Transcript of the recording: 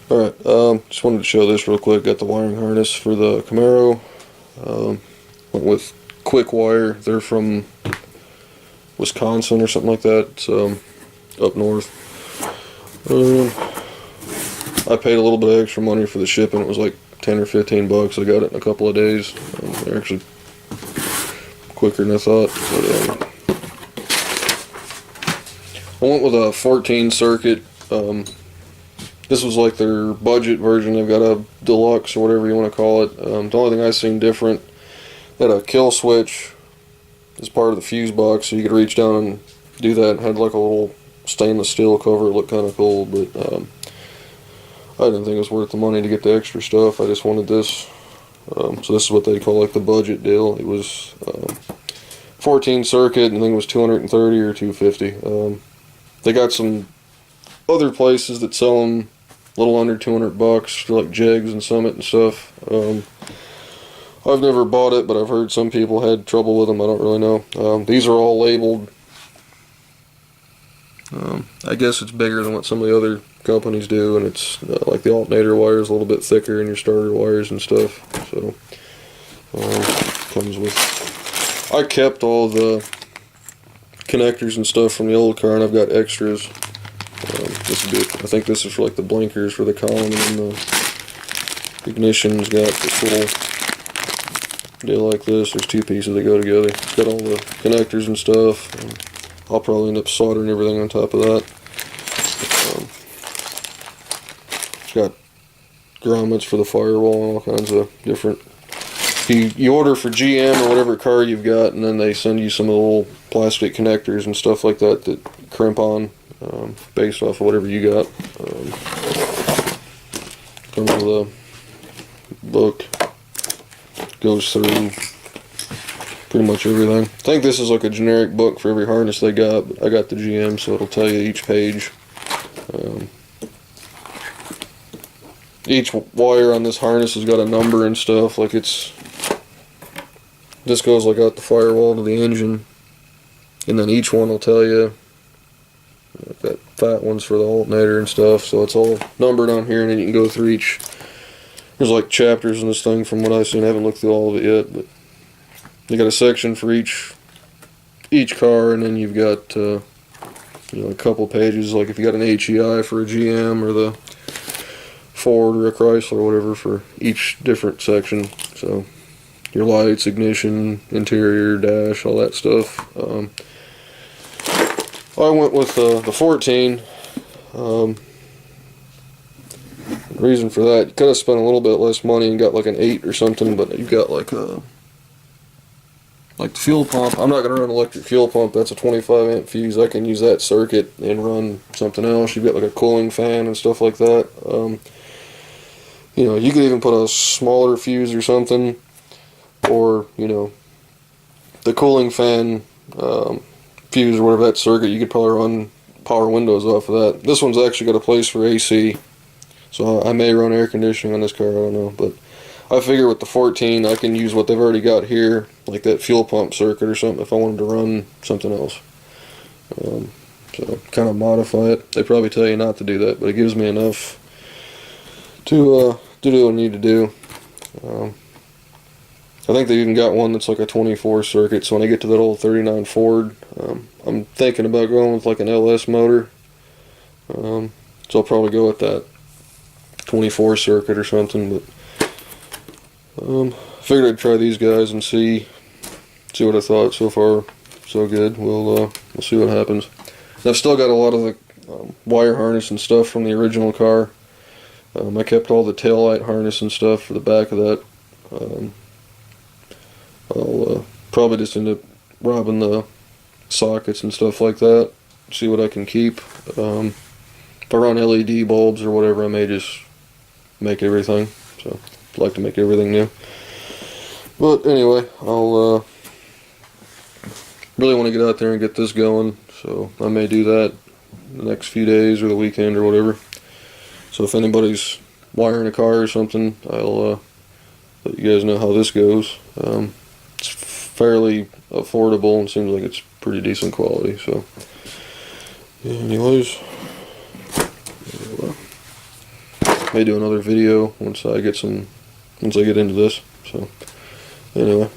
Alright, just wanted to show this real quick. Got the wiring harness for the Camaro. Went with Quick Wire. They're from Wisconsin or something like that. It's up north. I paid a little bit of extra money for the shipping. It was like 10 or 15 bucks. I got it in a couple of days. They're actually quicker than I thought. But, I went with a 14 circuit. This was like their budget version. They've got a deluxe or whatever you want to call it. The only thing I seen different, they had a kill switch as part of the fuse box, so you could reach down and do that. It had like a little stainless steel cover. It looked kind of cool, but I didn't think it was worth the money to get the extra stuff. I just wanted this. So this is what they call like the budget deal. It was 14 circuit, and I think it was 230 or 250. They got some other places that sell them a little under 200 bucks for like Jegs and Summit and stuff. I've never bought it, but I've heard some people had trouble with them. I don't really know. These are all labeled. I guess it's bigger than what some of the other companies do, and it's like the alternator wire is a little bit thicker in your starter wires and stuff. So comes with. I kept all the connectors and stuff from the old car, and I've got extras. This would be, I think this is for like the blinkers for the column, and then the ignition's got this little deal like this. There's two pieces that go together. It's got all the connectors and stuff. I'll probably end up soldering everything on top of that. It's got grommets for the firewall and all kinds of different. You order for GM or whatever car you've got, and then they send you some of the little plastic connectors and stuff like that that crimp on based off of whatever you got. Comes with a book. Goes through pretty much everything. I think this is like a generic book for every harness they got, but I got the GM, so it'll tell you each page. Each wire on this harness has got a number and stuff. Like this goes like out the firewall to the engine, and then each one will tell you. Like that fat one's for the alternator and stuff, so it's all numbered on here, and then you can go through each. There's like chapters in this thing from what I've seen. I haven't looked through all of it yet, but they got a section for each car, and then you've got a couple pages. Like if you got an HEI for a GM or the Ford or a Chrysler or whatever for each different section. So your lights, ignition, interior, dash, all that stuff. I went with the 14. Reason for that, you could have spent a little bit less money and got like an 8 or something, but you've got like the fuel pump. I'm not going to run an electric fuel pump. That's a 25 amp fuse. I can use that circuit and run something else. You've got like a cooling fan and stuff like that. You could even put a smaller fuse or something, or the cooling fan fuse or whatever, that circuit, you could probably run power windows off of that. This one's actually got a place for AC, so I may run air conditioning on this car, I don't know, but I figure with the 14 I can use what they've already got here, like that fuel pump circuit or something, if I wanted to run something else. So kind of modify it. They probably tell you not to do that, but it gives me enough to do what I need to do. I think they even got one that's like a 24 circuit, so when I get to that old 39 Ford, I'm thinking about going with like an LS motor. So I'll probably go with that 24 circuit or something, but figured I'd try these guys and see what I thought. So far so good. We'll see what happens. And I've still got a lot of the wire harness and stuff from the original car. I kept all the taillight harness and stuff for the back of that. I'll probably just end up robbing the sockets and stuff like that, see what I can keep. If I run LED bulbs or whatever, I may just make everything. So I'd like to make everything new. But anyway, I'll really want to get out there and get this going, so I may do that the next few days or the weekend or whatever. So if anybody's wiring a car or something, I'll let you guys know how this goes. It's fairly affordable and seems like it's pretty decent quality. So anyways, may do another video once I get into this. So anyway.